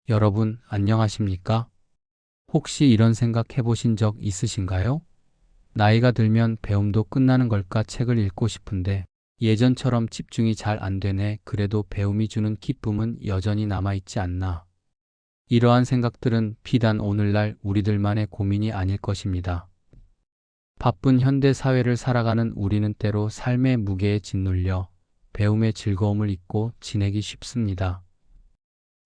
여러분, 안녕하십니까? 혹시 이런 생각 해보신 적 있으신가요? 나이가 들면 배움도 끝나는 걸까 책을 읽고 싶은데 예전처럼 집중이 잘 안 되네. 그래도 배움이 주는 기쁨은 여전히 남아있지 않나. 이러한 생각들은 비단 오늘날 우리들만의 고민이 아닐 것입니다. 바쁜 현대 사회를 살아가는 우리는 때로 삶의 무게에 짓눌려 배움의 즐거움을 잊고 지내기 쉽습니다.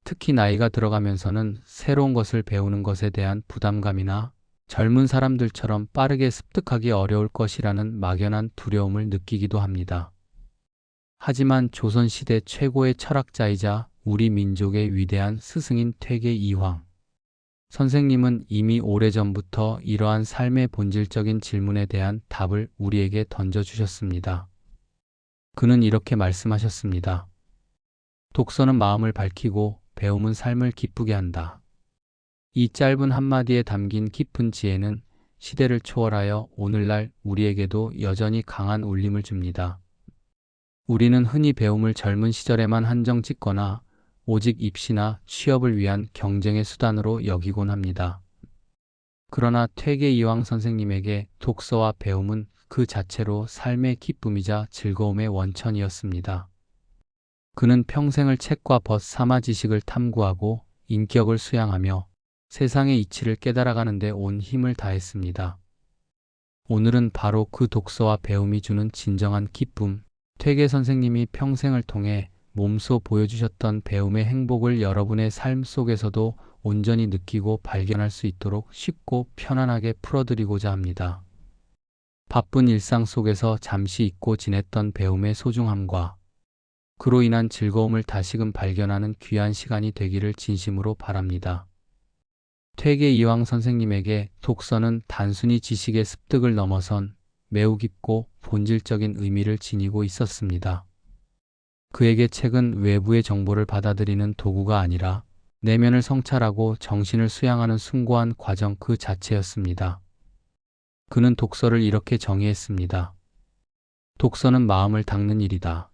특히 나이가 들어가면서는 새로운 것을 배우는 것에 대한 부담감이나 젊은 사람들처럼 빠르게 습득하기 어려울 것이라는 막연한 두려움을 느끼기도 합니다. 하지만 조선시대 최고의 철학자이자 우리 민족의 위대한 스승인 퇴계 이황 선생님은 이미 오래전부터 이러한 삶의 본질적인 질문에 대한 답을 우리에게 던져주셨습니다. 그는 이렇게 말씀하셨습니다. 독서는 마음을 밝히고 배움은 삶을 기쁘게 한다. 이 짧은 한마디에 담긴 깊은 지혜는 시대를 초월하여 오늘날 우리에게도 여전히 강한 울림을 줍니다. 우리는 흔히 배움을 젊은 시절에만 한정 짓거나 오직 입시나 취업을 위한 경쟁의 수단으로 여기곤 합니다. 그러나 퇴계 이황 선생님에게 독서와 배움은 그 자체로 삶의 기쁨이자 즐거움의 원천이었습니다. 그는 평생을 책과 벗 삼아 지식을 탐구하고 인격을 수양하며 세상의 이치를 깨달아가는 데 온 힘을 다했습니다. 오늘은 바로 그 독서와 배움이 주는 진정한 기쁨, 퇴계 선생님이 평생을 통해 몸소 보여주셨던 배움의 행복을 여러분의 삶 속에서도 온전히 느끼고 발견할 수 있도록 쉽고 편안하게 풀어드리고자 합니다. 바쁜 일상 속에서 잠시 잊고 지냈던 배움의 소중함과 그로 인한 즐거움을 다시금 발견하는 귀한 시간이 되기를 진심으로 바랍니다. 퇴계 이황 선생님에게 독서는 단순히 지식의 습득을 넘어선 매우 깊고 본질적인 의미를 지니고 있었습니다. 그에게 책은 외부의 정보를 받아들이는 도구가 아니라 내면을 성찰하고 정신을 수양하는 숭고한 과정 그 자체였습니다. 그는 독서를 이렇게 정의했습니다. 독서는 마음을 닦는 일이다.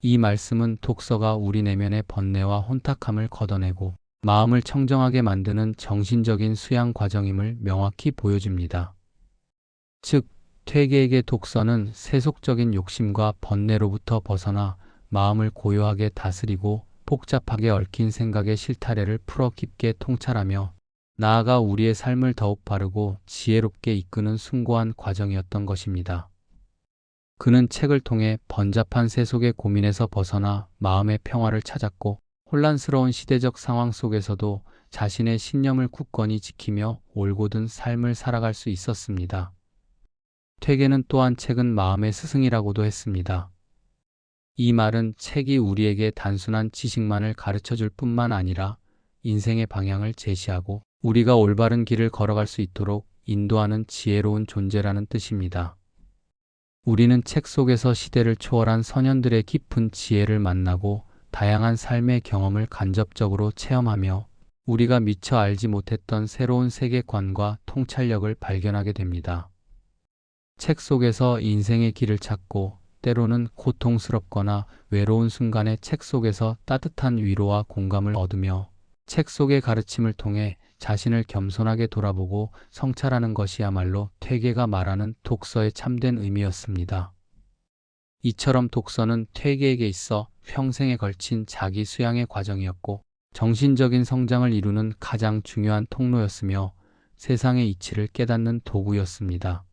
이 말씀은 독서가 우리 내면의 번뇌와 혼탁함을 걷어내고 마음을 청정하게 만드는 정신적인 수양 과정임을 명확히 보여줍니다. 즉, 퇴계에게 독서는 세속적인 욕심과 번뇌로부터 벗어나 마음을 고요하게 다스리고 복잡하게 얽힌 생각의 실타래를 풀어 깊게 통찰하며 나아가 우리의 삶을 더욱 바르고 지혜롭게 이끄는 숭고한 과정이었던 것입니다. 그는 책을 통해 번잡한 세속의 고민에서 벗어나 마음의 평화를 찾았고 혼란스러운 시대적 상황 속에서도 자신의 신념을 굳건히 지키며 올곧은 삶을 살아갈 수 있었습니다. 퇴계는 또한 책은 마음의 스승이라고도 했습니다. 이 말은 책이 우리에게 단순한 지식만을 가르쳐줄 뿐만 아니라 인생의 방향을 제시하고 우리가 올바른 길을 걸어갈 수 있도록 인도하는 지혜로운 존재라는 뜻입니다. 우리는 책 속에서 시대를 초월한 선현들의 깊은 지혜를 만나고 다양한 삶의 경험을 간접적으로 체험하며 우리가 미처 알지 못했던 새로운 세계관과 통찰력을 발견하게 됩니다. 책 속에서 인생의 길을 찾고 때로는 고통스럽거나 외로운 순간에 책 속에서 따뜻한 위로와 공감을 얻으며 책 속의 가르침을 통해 자신을 겸손하게 돌아보고 성찰하는 것이야말로 퇴계가 말하는 독서의 참된 의미였습니다. 이처럼 독서는 퇴계에게 있어 평생에 걸친 자기 수양의 과정이었고 정신적인 성장을 이루는 가장 중요한 통로였으며 세상의 이치를 깨닫는 도구였습니다.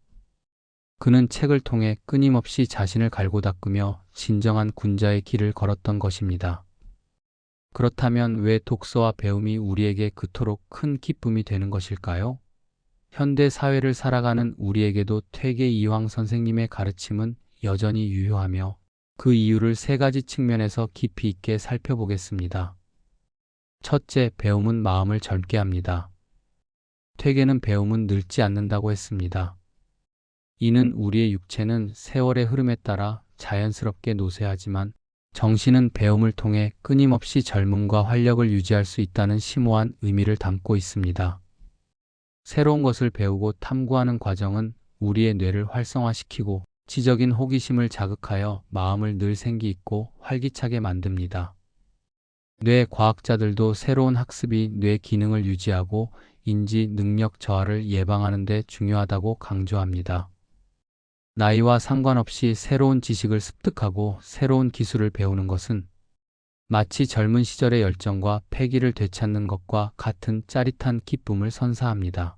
그는 책을 통해 끊임없이 자신을 갈고 닦으며 진정한 군자의 길을 걸었던 것입니다. 그렇다면 왜 독서와 배움이 우리에게 그토록 큰 기쁨이 되는 것일까요? 현대 사회를 살아가는 우리에게도 퇴계 이황 선생님의 가르침은 여전히 유효하며 그 이유를 세 가지 측면에서 깊이 있게 살펴보겠습니다. 첫째, 배움은 마음을 젊게 합니다. 퇴계는 배움은 늙지 않는다고 했습니다. 이는 우리의 육체는 세월의 흐름에 따라 자연스럽게 노쇠하지만 정신은 배움을 통해 끊임없이 젊음과 활력을 유지할 수 있다는 심오한 의미를 담고 있습니다. 새로운 것을 배우고 탐구하는 과정은 우리의 뇌를 활성화시키고 지적인 호기심을 자극하여 마음을 늘 생기 있고 활기차게 만듭니다. 뇌 과학자들도 새로운 학습이 뇌 기능을 유지하고 인지 능력 저하를 예방하는 데 중요하다고 강조합니다. 나이와 상관없이 새로운 지식을 습득하고 새로운 기술을 배우는 것은 마치 젊은 시절의 열정과 패기를 되찾는 것과 같은 짜릿한 기쁨을 선사합니다.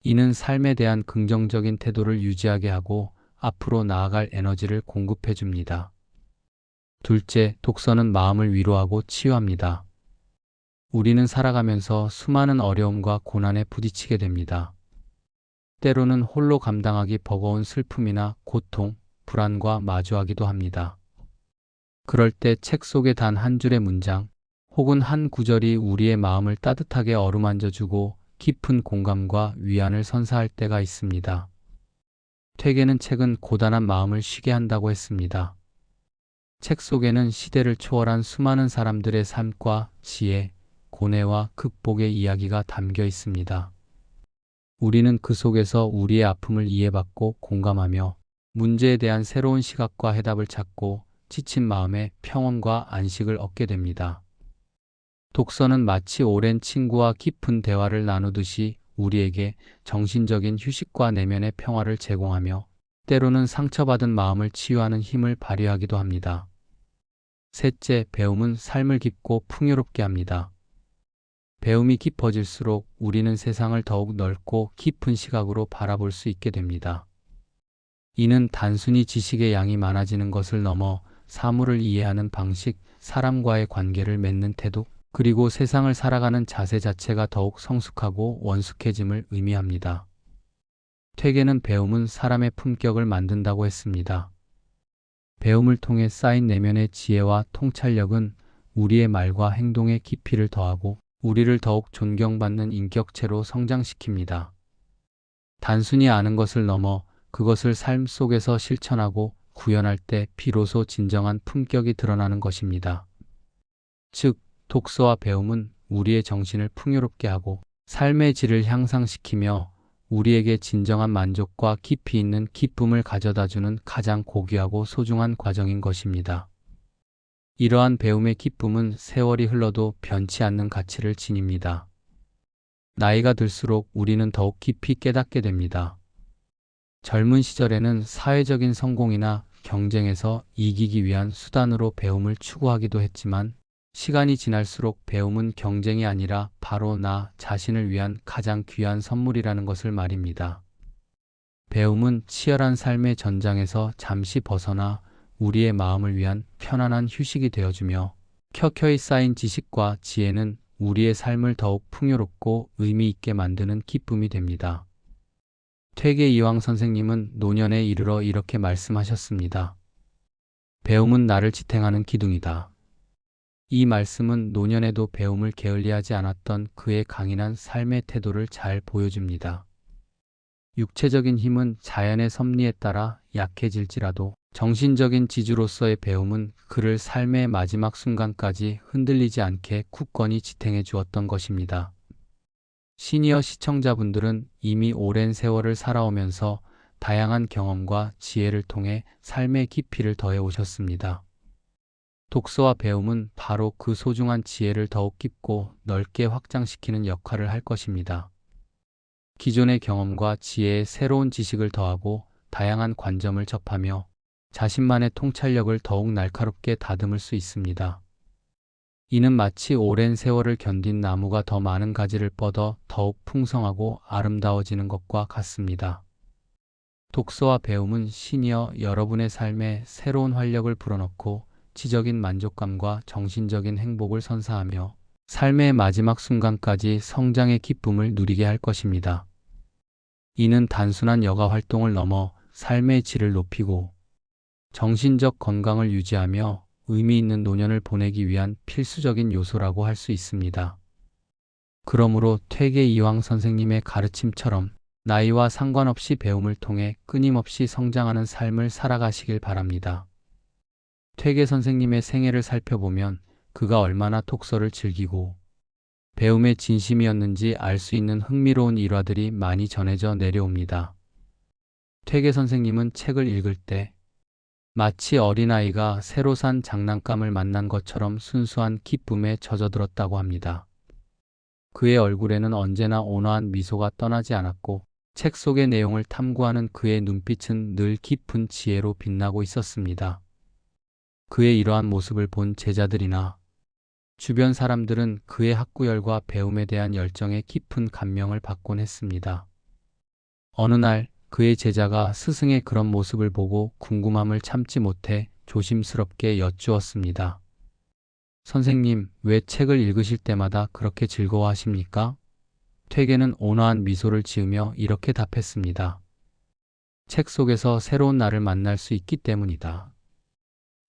이는 삶에 대한 긍정적인 태도를 유지하게 하고 앞으로 나아갈 에너지를 공급해 줍니다. 둘째, 독서는 마음을 위로하고 치유합니다. 우리는 살아가면서 수많은 어려움과 고난에 부딪히게 됩니다. 때로는 홀로 감당하기 버거운 슬픔이나 고통, 불안과 마주하기도 합니다. 그럴 때 책 속의 단 한 줄의 문장 혹은 한 구절이 우리의 마음을 따뜻하게 어루만져주고 깊은 공감과 위안을 선사할 때가 있습니다. 퇴계는 책은 고단한 마음을 쉬게 한다고 했습니다. 책 속에는 시대를 초월한 수많은 사람들의 삶과 지혜, 고뇌와 극복의 이야기가 담겨 있습니다. 우리는 그 속에서 우리의 아픔을 이해받고 공감하며 문제에 대한 새로운 시각과 해답을 찾고 지친 마음에 평온과 안식을 얻게 됩니다. 독서는 마치 오랜 친구와 깊은 대화를 나누듯이 우리에게 정신적인 휴식과 내면의 평화를 제공하며 때로는 상처받은 마음을 치유하는 힘을 발휘하기도 합니다. 셋째, 배움은 삶을 깊고 풍요롭게 합니다. 배움이 깊어질수록 우리는 세상을 더욱 넓고 깊은 시각으로 바라볼 수 있게 됩니다. 이는 단순히 지식의 양이 많아지는 것을 넘어 사물을 이해하는 방식, 사람과의 관계를 맺는 태도, 그리고 세상을 살아가는 자세 자체가 더욱 성숙하고 원숙해짐을 의미합니다. 퇴계는 배움은 사람의 품격을 만든다고 했습니다. 배움을 통해 쌓인 내면의 지혜와 통찰력은 우리의 말과 행동의 깊이를 더하고 우리를 더욱 존경받는 인격체로 성장시킵니다. 단순히 아는 것을 넘어 그것을 삶 속에서 실천하고 구현할 때 비로소 진정한 품격이 드러나는 것입니다. 즉, 독서와 배움은 우리의 정신을 풍요롭게 하고 삶의 질을 향상시키며 우리에게 진정한 만족과 깊이 있는 기쁨을 가져다주는 가장 고귀하고 소중한 과정인 것입니다. 이러한 배움의 기쁨은 세월이 흘러도 변치 않는 가치를 지닙니다. 나이가 들수록 우리는 더욱 깊이 깨닫게 됩니다. 젊은 시절에는 사회적인 성공이나 경쟁에서 이기기 위한 수단으로 배움을 추구하기도 했지만 시간이 지날수록 배움은 경쟁이 아니라 바로 나 자신을 위한 가장 귀한 선물이라는 것을 말입니다. 배움은 치열한 삶의 전장에서 잠시 벗어나 우리의 마음을 위한 편안한 휴식이 되어주며 켜켜이 쌓인 지식과 지혜는 우리의 삶을 더욱 풍요롭고 의미 있게 만드는 기쁨이 됩니다. 퇴계 이황 선생님은 노년에 이르러 이렇게 말씀하셨습니다. 배움은 나를 지탱하는 기둥이다. 이 말씀은 노년에도 배움을 게을리하지 않았던 그의 강인한 삶의 태도를 잘 보여줍니다. 육체적인 힘은 자연의 섭리에 따라 약해질지라도 정신적인 지주로서의 배움은 그를 삶의 마지막 순간까지 흔들리지 않게 굳건히 지탱해 주었던 것입니다. 시니어 시청자분들은 이미 오랜 세월을 살아오면서 다양한 경험과 지혜를 통해 삶의 깊이를 더해 오셨습니다. 독서와 배움은 바로 그 소중한 지혜를 더욱 깊고 넓게 확장시키는 역할을 할 것입니다. 기존의 경험과 지혜에 새로운 지식을 더하고 다양한 관점을 접하며 자신만의 통찰력을 더욱 날카롭게 다듬을 수 있습니다. 이는 마치 오랜 세월을 견딘 나무가 더 많은 가지를 뻗어 더욱 풍성하고 아름다워지는 것과 같습니다. 독서와 배움은 시니어 여러분의 삶에 새로운 활력을 불어넣고 지적인 만족감과 정신적인 행복을 선사하며 삶의 마지막 순간까지 성장의 기쁨을 누리게 할 것입니다. 이는 단순한 여가 활동을 넘어 삶의 질을 높이고 정신적 건강을 유지하며 의미 있는 노년을 보내기 위한 필수적인 요소라고 할 수 있습니다. 그러므로 퇴계 이황 선생님의 가르침처럼 나이와 상관없이 배움을 통해 끊임없이 성장하는 삶을 살아가시길 바랍니다. 퇴계 선생님의 생애를 살펴보면 그가 얼마나 독서를 즐기고 배움의 진심이었는지 알 수 있는 흥미로운 일화들이 많이 전해져 내려옵니다. 퇴계 선생님은 책을 읽을 때 마치 어린아이가 새로 산 장난감을 만난 것처럼 순수한 기쁨에 젖어들었다고 합니다. 그의 얼굴에는 언제나 온화한 미소가 떠나지 않았고 책 속의 내용을 탐구하는 그의 눈빛은 늘 깊은 지혜로 빛나고 있었습니다. 그의 이러한 모습을 본 제자들이나 주변 사람들은 그의 학구열과 배움에 대한 열정에 깊은 감명을 받곤 했습니다. 어느 날 그의 제자가 스승의 그런 모습을 보고 궁금함을 참지 못해 조심스럽게 여쭈었습니다. 선생님, 왜 책을 읽으실 때마다 그렇게 즐거워하십니까? 퇴계는 온화한 미소를 지으며 이렇게 답했습니다. 책 속에서 새로운 나를 만날 수 있기 때문이다.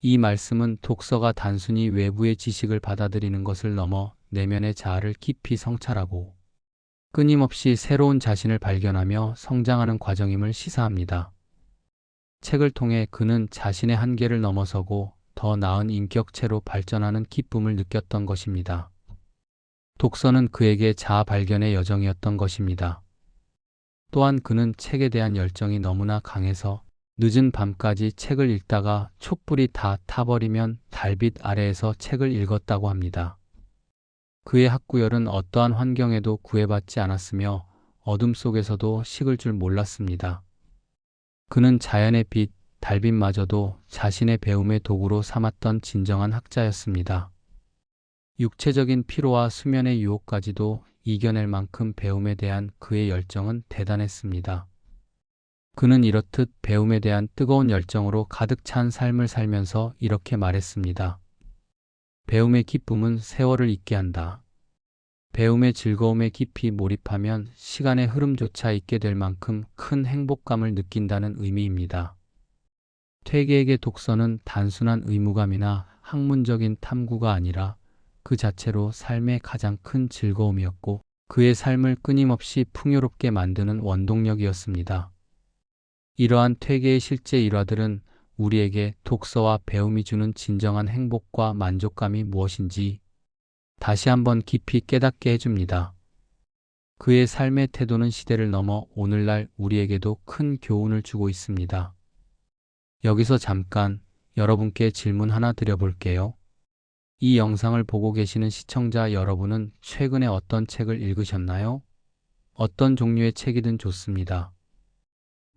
이 말씀은 독서가 단순히 외부의 지식을 받아들이는 것을 넘어 내면의 자아를 깊이 성찰하고 끊임없이 새로운 자신을 발견하며 성장하는 과정임을 시사합니다. 책을 통해 그는 자신의 한계를 넘어서고 더 나은 인격체로 발전하는 기쁨을 느꼈던 것입니다. 독서는 그에게 자아 발견의 여정이었던 것입니다. 또한 그는 책에 대한 열정이 너무나 강해서 늦은 밤까지 책을 읽다가 촛불이 다 타버리면 달빛 아래에서 책을 읽었다고 합니다. 그의 학구열은 어떠한 환경에도 구애받지 않았으며 어둠 속에서도 식을 줄 몰랐습니다. 그는 자연의 빛, 달빛마저도 자신의 배움의 도구로 삼았던 진정한 학자였습니다. 육체적인 피로와 수면의 유혹까지도 이겨낼 만큼 배움에 대한 그의 열정은 대단했습니다. 그는 이렇듯 배움에 대한 뜨거운 열정으로 가득 찬 삶을 살면서 이렇게 말했습니다. 배움의 기쁨은 세월을 잊게 한다. 배움의 즐거움에 깊이 몰입하면 시간의 흐름조차 잊게 될 만큼 큰 행복감을 느낀다는 의미입니다. 퇴계에게 독서는 단순한 의무감이나 학문적인 탐구가 아니라 그 자체로 삶의 가장 큰 즐거움이었고 그의 삶을 끊임없이 풍요롭게 만드는 원동력이었습니다. 이러한 퇴계의 실제 일화들은 우리에게 독서와 배움이 주는 진정한 행복과 만족감이 무엇인지 다시 한번 깊이 깨닫게 해줍니다. 그의 삶의 태도는 시대를 넘어 오늘날 우리에게도 큰 교훈을 주고 있습니다. 여기서 잠깐 여러분께 질문 하나 드려볼게요. 이 영상을 보고 계시는 시청자 여러분은 최근에 어떤 책을 읽으셨나요? 어떤 종류의 책이든 좋습니다.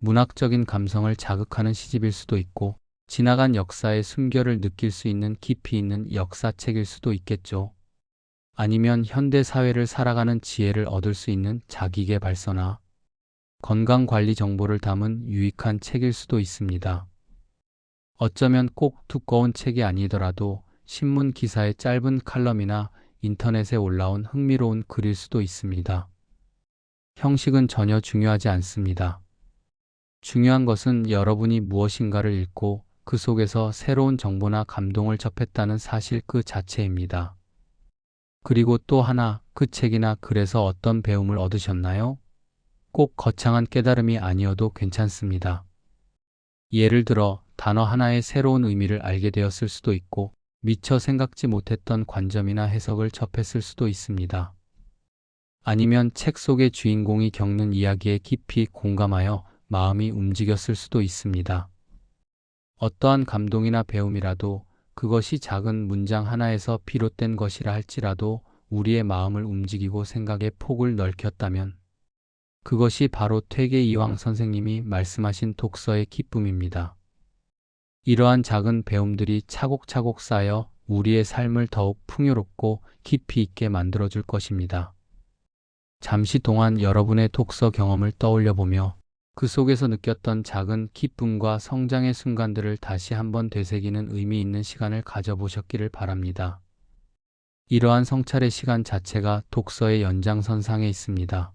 문학적인 감성을 자극하는 시집일 수도 있고 지나간 역사의 숨결을 느낄 수 있는 깊이 있는 역사책일 수도 있겠죠. 아니면 현대 사회를 살아가는 지혜를 얻을 수 있는 자기계발서나 건강관리 정보를 담은 유익한 책일 수도 있습니다. 어쩌면 꼭 두꺼운 책이 아니더라도 신문 기사의 짧은 칼럼이나 인터넷에 올라온 흥미로운 글일 수도 있습니다. 형식은 전혀 중요하지 않습니다. 중요한 것은 여러분이 무엇인가를 읽고 그 속에서 새로운 정보나 감동을 접했다는 사실 그 자체입니다. 그리고 또 하나, 그 책이나 글에서 어떤 배움을 얻으셨나요? 꼭 거창한 깨달음이 아니어도 괜찮습니다. 예를 들어 단어 하나의 새로운 의미를 알게 되었을 수도 있고 미처 생각지 못했던 관점이나 해석을 접했을 수도 있습니다. 아니면 책 속의 주인공이 겪는 이야기에 깊이 공감하여 마음이 움직였을 수도 있습니다. 어떠한 감동이나 배움이라도 그것이 작은 문장 하나에서 비롯된 것이라 할지라도 우리의 마음을 움직이고 생각의 폭을 넓혔다면 그것이 바로 퇴계 이황 선생님이 말씀하신 독서의 기쁨입니다. 이러한 작은 배움들이 차곡차곡 쌓여 우리의 삶을 더욱 풍요롭고 깊이 있게 만들어줄 것입니다. 잠시 동안 여러분의 독서 경험을 떠올려보며 그 속에서 느꼈던 작은 기쁨과 성장의 순간들을 다시 한번 되새기는 의미 있는 시간을 가져보셨기를 바랍니다. 이러한 성찰의 시간 자체가 독서의 연장선상에 있습니다.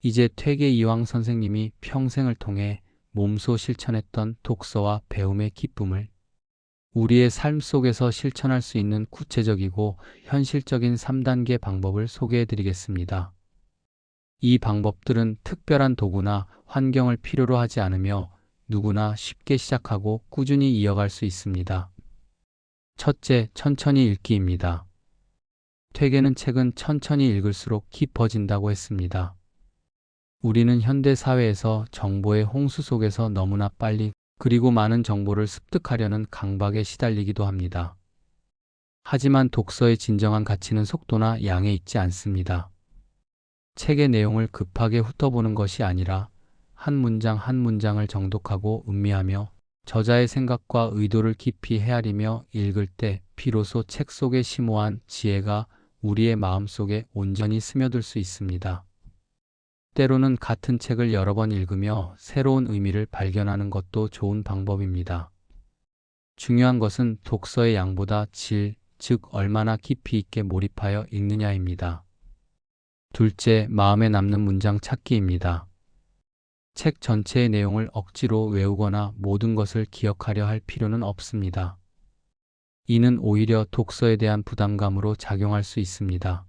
이제 퇴계 이황 선생님이 평생을 통해 몸소 실천했던 독서와 배움의 기쁨을 우리의 삶 속에서 실천할 수 있는 구체적이고 현실적인 3단계 방법을 소개해 드리겠습니다. 이 방법들은 특별한 도구나 환경을 필요로 하지 않으며 누구나 쉽게 시작하고 꾸준히 이어갈 수 있습니다. 첫째, 천천히 읽기입니다. 퇴계는 책은 천천히 읽을수록 깊어진다고 했습니다. 우리는 현대 사회에서 정보의 홍수 속에서 너무나 빨리 그리고 많은 정보를 습득하려는 강박에 시달리기도 합니다. 하지만 독서의 진정한 가치는 속도나 양에 있지 않습니다. 책의 내용을 급하게 훑어보는 것이 아니라 한 문장 한 문장을 정독하고 음미하며 저자의 생각과 의도를 깊이 헤아리며 읽을 때 비로소 책 속의 심오한 지혜가 우리의 마음속에 온전히 스며들 수 있습니다. 때로는 같은 책을 여러 번 읽으며 새로운 의미를 발견하는 것도 좋은 방법입니다. 중요한 것은 독서의 양보다 질, 즉 얼마나 깊이 있게 몰입하여 읽느냐입니다. 둘째, 마음에 남는 문장 찾기입니다. 책 전체의 내용을 억지로 외우거나 모든 것을 기억하려 할 필요는 없습니다. 이는 오히려 독서에 대한 부담감으로 작용할 수 있습니다.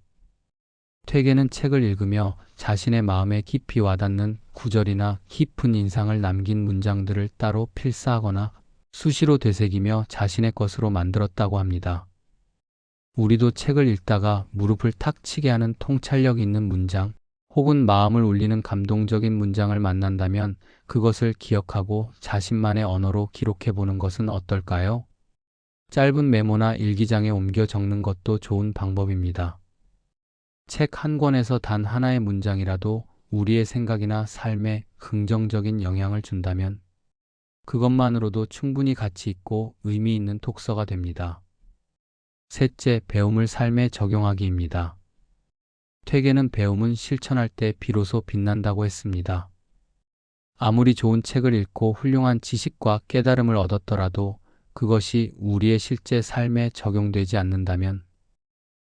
퇴계는 책을 읽으며 자신의 마음에 깊이 와닿는 구절이나 깊은 인상을 남긴 문장들을 따로 필사하거나 수시로 되새기며 자신의 것으로 만들었다고 합니다. 우리도 책을 읽다가 무릎을 탁 치게 하는 통찰력 있는 문장, 혹은 마음을 울리는 감동적인 문장을 만난다면 그것을 기억하고 자신만의 언어로 기록해보는 것은 어떨까요? 짧은 메모나 일기장에 옮겨 적는 것도 좋은 방법입니다. 책 한 권에서 단 하나의 문장이라도 우리의 생각이나 삶에 긍정적인 영향을 준다면 그것만으로도 충분히 가치 있고 의미 있는 독서가 됩니다. 셋째, 배움을 삶에 적용하기입니다. 퇴계는 배움은 실천할 때 비로소 빛난다고 했습니다. 아무리 좋은 책을 읽고 훌륭한 지식과 깨달음을 얻었더라도 그것이 우리의 실제 삶에 적용되지 않는다면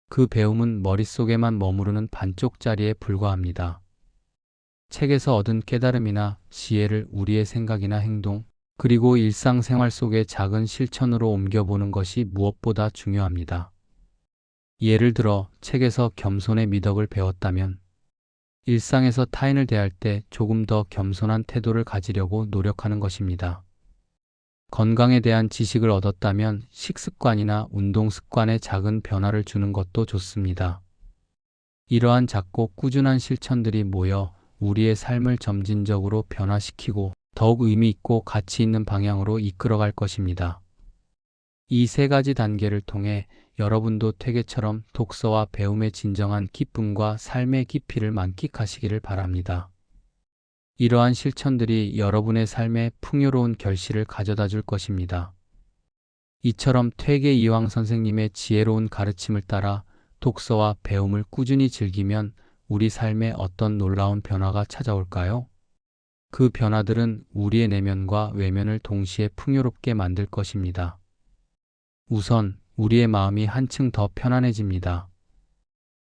그 배움은 머릿속에만 머무르는 반쪽짜리에 불과합니다. 책에서 얻은 깨달음이나 지혜를 우리의 생각이나 행동, 그리고 일상생활 속의 작은 실천으로 옮겨보는 것이 무엇보다 중요합니다. 예를 들어 책에서 겸손의 미덕을 배웠다면 일상에서 타인을 대할 때 조금 더 겸손한 태도를 가지려고 노력하는 것입니다. 건강에 대한 지식을 얻었다면 식습관이나 운동 습관에 작은 변화를 주는 것도 좋습니다. 이러한 작고 꾸준한 실천들이 모여 우리의 삶을 점진적으로 변화시키고 더욱 의미 있고 가치 있는 방향으로 이끌어갈 것입니다. 이 세 가지 단계를 통해 여러분도 퇴계처럼 독서와 배움의 진정한 기쁨과 삶의 깊이를 만끽하시기를 바랍니다. 이러한 실천들이 여러분의 삶에 풍요로운 결실을 가져다 줄 것입니다. 이처럼 퇴계 이황 선생님의 지혜로운 가르침을 따라 독서와 배움을 꾸준히 즐기면 우리 삶에 어떤 놀라운 변화가 찾아올까요? 그 변화들은 우리의 내면과 외면을 동시에 풍요롭게 만들 것입니다. 우선 우리의 마음이 한층 더 편안해집니다.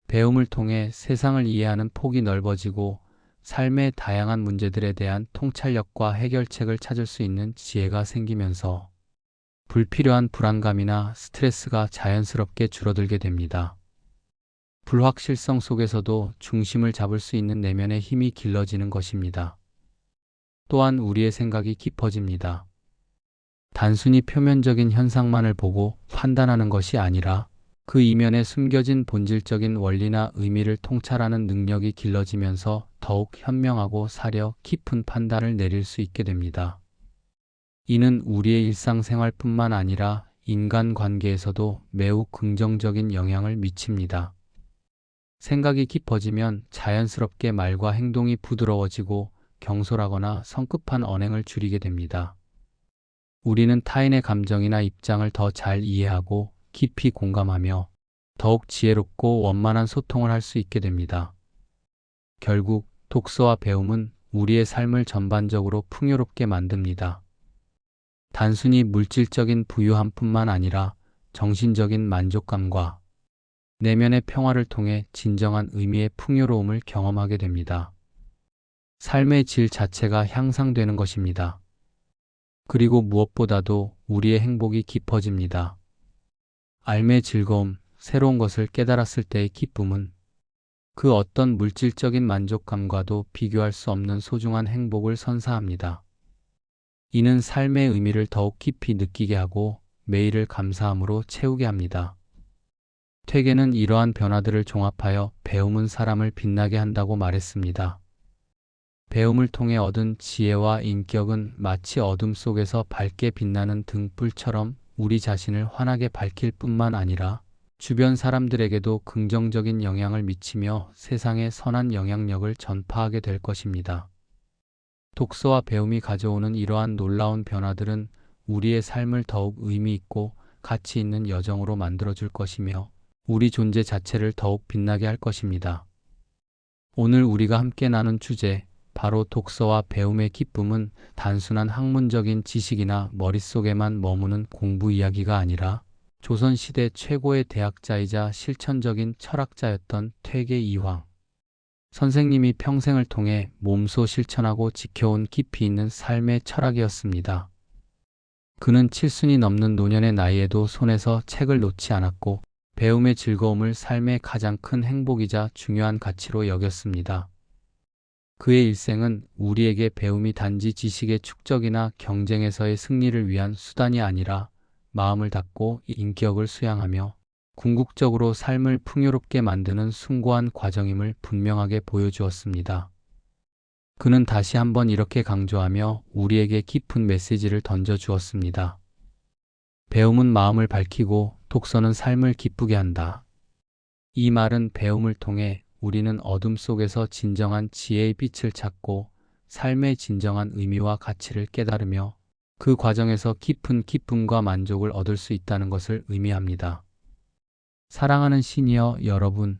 배움을 통해 세상을 이해하는 폭이 넓어지고 삶의 다양한 문제들에 대한 통찰력과 해결책을 찾을 수 있는 지혜가 생기면서 불필요한 불안감이나 스트레스가 자연스럽게 줄어들게 됩니다. 불확실성 속에서도 중심을 잡을 수 있는 내면의 힘이 길러지는 것입니다. 또한 우리의 생각이 깊어집니다. 단순히 표면적인 현상만을 보고 판단하는 것이 아니라 그 이면에 숨겨진 본질적인 원리나 의미를 통찰하는 능력이 길러지면서 더욱 현명하고 사려 깊은 판단을 내릴 수 있게 됩니다. 이는 우리의 일상생활뿐만 아니라 인간관계에서도 매우 긍정적인 영향을 미칩니다. 생각이 깊어지면 자연스럽게 말과 행동이 부드러워지고 경솔하거나 성급한 언행을 줄이게 됩니다. 우리는 타인의 감정이나 입장을 더 잘 이해하고 깊이 공감하며 더욱 지혜롭고 원만한 소통을 할 수 있게 됩니다. 결국 독서와 배움은 우리의 삶을 전반적으로 풍요롭게 만듭니다. 단순히 물질적인 부유함뿐만 아니라 정신적인 만족감과 내면의 평화를 통해 진정한 의미의 풍요로움을 경험하게 됩니다. 삶의 질 자체가 향상되는 것입니다. 그리고 무엇보다도 우리의 행복이 깊어집니다. 삶의 즐거움, 새로운 것을 깨달았을 때의 기쁨은 그 어떤 물질적인 만족감과도 비교할 수 없는 소중한 행복을 선사합니다. 이는 삶의 의미를 더욱 깊이 느끼게 하고 매일을 감사함으로 채우게 합니다. 퇴계는 이러한 변화들을 종합하여 배움은 사람을 빛나게 한다고 말했습니다. 배움을 통해 얻은 지혜와 인격은 마치 어둠 속에서 밝게 빛나는 등불처럼 우리 자신을 환하게 밝힐 뿐만 아니라 주변 사람들에게도 긍정적인 영향을 미치며 세상에 선한 영향력을 전파하게 될 것입니다. 독서와 배움이 가져오는 이러한 놀라운 변화들은 우리의 삶을 더욱 의미 있고 가치 있는 여정으로 만들어줄 것이며 우리 존재 자체를 더욱 빛나게 할 것입니다. 오늘 우리가 함께 나눈 주제, 바로 독서와 배움의 기쁨은 단순한 학문적인 지식이나 머릿속에만 머무는 공부 이야기가 아니라 조선시대 최고의 대학자이자 실천적인 철학자였던 퇴계 이황 선생님이 평생을 통해 몸소 실천하고 지켜온 깊이 있는 삶의 철학이었습니다. 그는 7순이 넘는 노년의 나이에도 손에서 책을 놓지 않았고 배움의 즐거움을 삶의 가장 큰 행복이자 중요한 가치로 여겼습니다. 그의 일생은 우리에게 배움이 단지 지식의 축적이나 경쟁에서의 승리를 위한 수단이 아니라 마음을 닫고 인격을 수양하며 궁극적으로 삶을 풍요롭게 만드는 숭고한 과정임을 분명하게 보여주었습니다. 그는 다시 한번 이렇게 강조하며 우리에게 깊은 메시지를 던져주었습니다. 배움은 마음을 밝히고 독서는 삶을 기쁘게 한다. 이 말은 배움을 통해 우리는 어둠 속에서 진정한 지혜의 빛을 찾고 삶의 진정한 의미와 가치를 깨달으며 그 과정에서 깊은 기쁨과 만족을 얻을 수 있다는 것을 의미합니다. 사랑하는 시니어 여러분,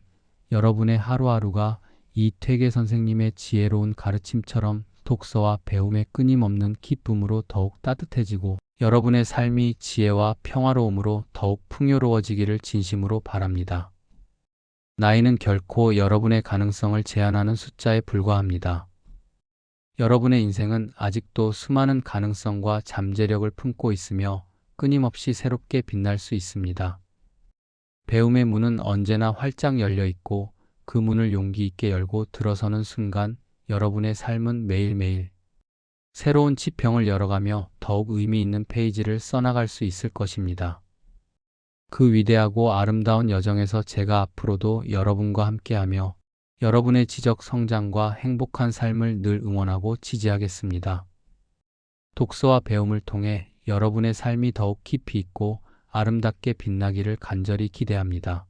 여러분의 하루하루가 이 퇴계 선생님의 지혜로운 가르침처럼 독서와 배움의 끊임없는 기쁨으로 더욱 따뜻해지고 여러분의 삶이 지혜와 평화로움으로 더욱 풍요로워지기를 진심으로 바랍니다. 나이는 결코 여러분의 가능성을 제한하는 숫자에 불과합니다. 여러분의 인생은 아직도 수많은 가능성과 잠재력을 품고 있으며 끊임없이 새롭게 빛날 수 있습니다. 배움의 문은 언제나 활짝 열려 있고 그 문을 용기 있게 열고 들어서는 순간 여러분의 삶은 매일매일 새로운 지평을 열어가며 더욱 의미 있는 페이지를 써나갈 수 있을 것입니다. 그 위대하고 아름다운 여정에서 제가 앞으로도 여러분과 함께하며 여러분의 지적 성장과 행복한 삶을 늘 응원하고 지지하겠습니다. 독서와 배움을 통해 여러분의 삶이 더욱 깊이 있고 아름답게 빛나기를 간절히 기대합니다.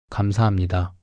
감사합니다.